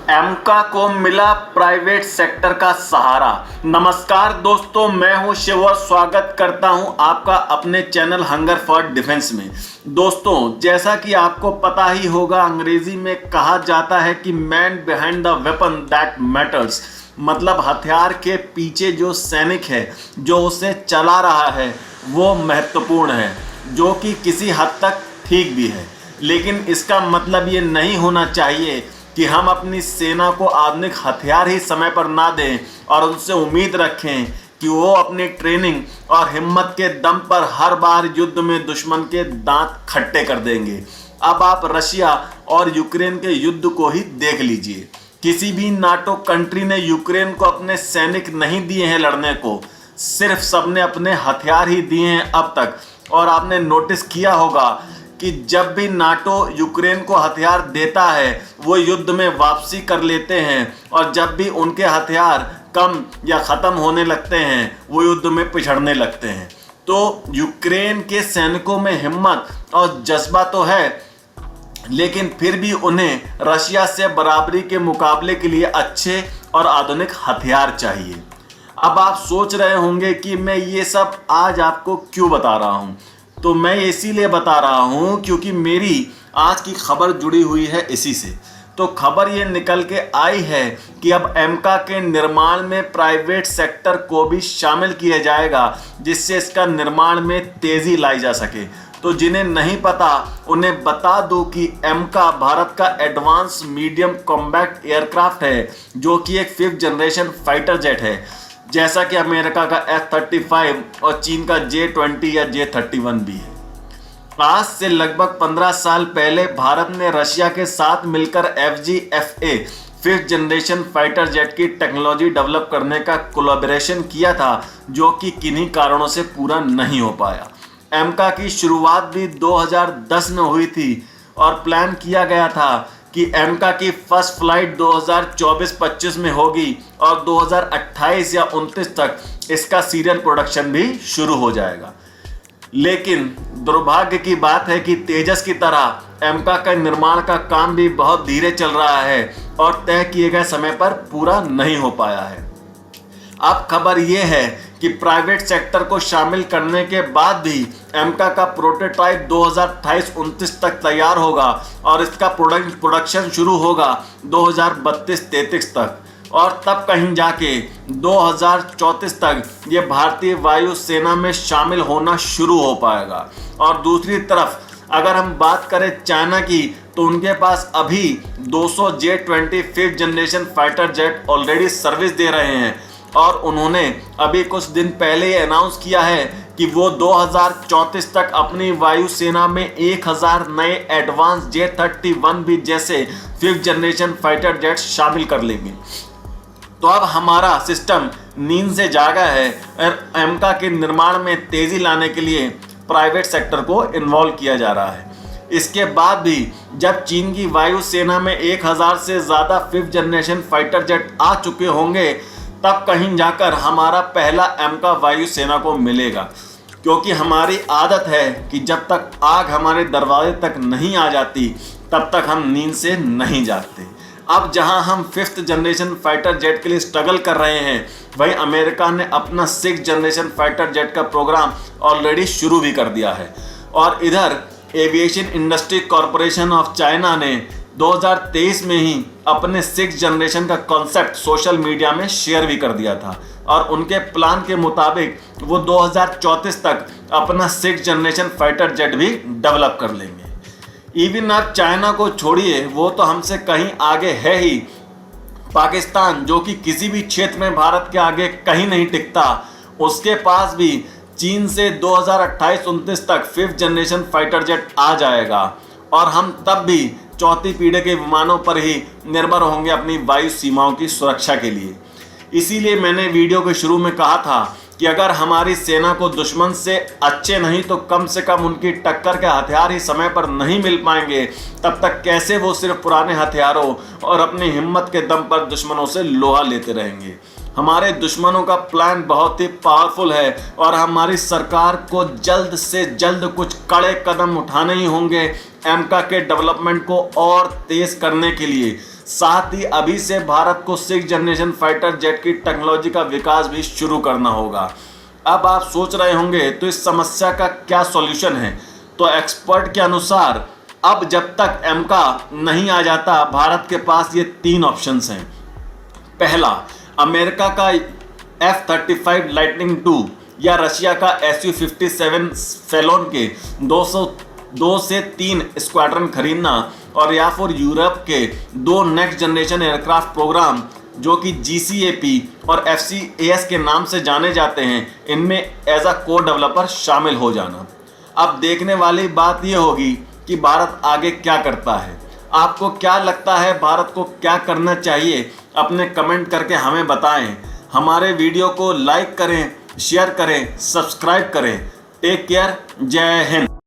एमका को मिला private sector का सहारा। नमस्कार दोस्तों, मैं हूं शिव और स्वागत करता हूं आपका अपने चैनल हंगर फॉर डिफेंस में। दोस्तों, जैसा कि आपको पता ही होगा, अंग्रेजी में कहा जाता है कि man behind the weapon that matters, मतलब हथियार के पीछे जो सैनिक है, जो उसे चला रहा है, वो महत्वपूर्ण है, जो कि किसी हद तक ठीक भी है। लेकिन इसका मतलब ये नहीं होना चाहिए कि हम अपनी सेना को आधुनिक हथियार ही समय पर ना दें और उनसे उम्मीद रखें कि वो अपनी ट्रेनिंग और हिम्मत के दम पर हर बार युद्ध में दुश्मन के दांत खट्टे कर देंगे। अब आप रशिया और यूक्रेन के युद्ध को ही देख लीजिए। किसी भी नाटो कंट्री ने यूक्रेन को अपने सैनिक नहीं दिए हैं लड़ने को, सिर्फ सबने अपने हथियार ही दिए हैं अब तक। और आपने नोटिस किया होगा कि जब भी नाटो यूक्रेन को हथियार देता है, वो युद्ध में वापसी कर लेते हैं, और जब भी उनके हथियार कम या ख़त्म होने लगते हैं, वो युद्ध में पिछड़ने लगते हैं। तो यूक्रेन के सैनिकों में हिम्मत और जज्बा तो है, लेकिन फिर भी उन्हें रशिया से बराबरी के मुकाबले के लिए अच्छे और आधुनिक हथियार चाहिए। अब आप सोच रहे होंगे कि मैं ये सब आज आपको क्यों बता रहा हूँ। तो मैं इसीलिए बता रहा हूँ क्योंकि मेरी आज की खबर जुड़ी हुई है इसी से। तो खबर ये निकल के आई है कि अब एमका के निर्माण में प्राइवेट सेक्टर को भी शामिल किया जाएगा, जिससे इसका निर्माण में तेज़ी लाई जा सके। तो जिन्हें नहीं पता उन्हें बता दूं कि एमका भारत का एडवांस मीडियम कॉम्बैट एयरक्राफ्ट है, जो कि एक 5th जनरेशन फाइटर जेट है, जैसा कि अमेरिका का F-35 और चीन का J-20 या J-31 भी है। आज से लगभग 15 साल पहले भारत ने रशिया के साथ मिलकर FGF-A 5th generation fighter jet की टेक्नोलॉजी डेवलप करने का कोलैबोरेशन किया था, जो कि किन्हीं कारणों से पूरा नहीं हो पाया। एमका की शुरुआत भी 2010 में हुई थी और प्लान किया गया था कि एमका की फर्स्ट फ्लाइट 2024-25 में होगी और 2028 या 29 तक इसका सीरियल प्रोडक्शन भी शुरू हो जाएगा। लेकिन दुर्भाग्य की बात है कि तेजस की तरह एमका का निर्माण का काम भी बहुत धीरे चल रहा है और तय किए गए समय पर पूरा नहीं हो पाया है। अब खबर यह है कि प्राइवेट सेक्टर को शामिल करने के बाद भी एमका का प्रोटोटाइप 2028-29 तक तैयार होगा और इसका प्रोडक्शन शुरू होगा 2032-33 तक, और तब कहीं जाके 2034 तक ये भारतीय वायु सेना में शामिल होना शुरू हो पाएगा। और दूसरी तरफ अगर हम बात करें चाइना की, तो उनके पास अभी 200 J-20 5th generation fighter jet already service दे रहे हैं, और उन्होंने अभी कुछ दिन पहले ये अनाउंस किया है कि वो 2034 तक अपनी वायुसेना में 1000 नए एडवांस J-31 भी जैसे 5th जनरेशन फाइटर जेट शामिल कर लेंगे। तो अब हमारा सिस्टम नींद से जागा है और एमका के निर्माण में तेजी लाने के लिए प्राइवेट सेक्टर को इन्वॉल्व किया जा रहा है। इसके बाद भी जब चीन की वायुसेना में 1000 से ज़्यादा 5th जनरेशन फाइटर जेट आ चुके होंगे, तब कहीं जाकर हमारा पहला एमका वायुसेना को मिलेगा। क्योंकि हमारी आदत है कि जब तक आग हमारे दरवाजे तक नहीं आ जाती, तब तक हम नींद से नहीं जागते। अब जहां हम 5th जनरेशन फाइटर जेट के लिए स्ट्रगल कर रहे हैं, वहीं अमेरिका ने अपना 6th जनरेशन फाइटर जेट का प्रोग्राम ऑलरेडी शुरू भी कर दिया है। और इधर aviation industry corporation of China ने 2023 में ही अपने 6th जनरेशन का कॉन्सेप्ट सोशल मीडिया में शेयर भी कर दिया था, और उनके प्लान के मुताबिक वो 2034 तक अपना 6th जनरेशन फाइटर जेट भी डेवलप कर लेंगे। इवन आप चाइना को छोड़िए, वो तो हमसे कहीं आगे है ही। पाकिस्तान, जो कि किसी भी क्षेत्र में भारत के आगे कहीं नहीं टिकता, उसके पास भी चीन से 2028-29 तक 5th जनरेशन फाइटर जेट आ जाएगा, और हम तब भी चौथी पीढ़ी के विमानों पर ही निर्भर होंगे अपनी वायु सीमाओं की सुरक्षा के लिए। इसीलिए मैंने वीडियो के शुरू में कहा था कि अगर हमारी सेना को दुश्मन से अच्छे नहीं तो कम से कम उनकी टक्कर के हथियार ही समय पर नहीं मिल पाएंगे, तब तक कैसे वो सिर्फ पुराने हथियारों और अपनी हिम्मत के दम पर दुश्मनों से लोहा लेते रहेंगे। हमारे दुश्मनों का प्लान बहुत ही पावरफुल है और हमारी सरकार को जल्द से जल्द कुछ कड़े कदम उठाने ही होंगे एमका के डेवलपमेंट को और तेज करने के लिए। साथ ही अभी से भारत को 6th जनरेशन फाइटर जेट की टेक्नोलॉजी का विकास भी शुरू करना होगा। अब आप सोच रहे होंगे तो इस समस्या का क्या सॉल्यूशन है। तो एक्सपर्ट के अनुसार अब जब तक एमका नहीं आ जाता, भारत के पास ये 3 ऑप्शंस हैं। पहला, अमेरिका का F-35 लाइटनिंग II या रशिया का Su-57 फेलोन के 202 से 3 स्क्वाड्रन खरीदना, और या फिर यूरोप के 2 नेक्स्ट जनरेशन एयरक्राफ्ट प्रोग्राम जो कि GCAP और FCAS के नाम से जाने जाते हैं, इनमें एज अ को डेवलपर शामिल हो जाना। अब देखने वाली बात यह होगी कि भारत आगे क्या करता है। आपको क्या लगता है भारत को क्या करना चाहिए? अपने कमेंट करके हमें बताएं। हमारे वीडियो को लाइक करें, शेयर करें, सब्सक्राइब करें। टेक केयर, जय हिंद।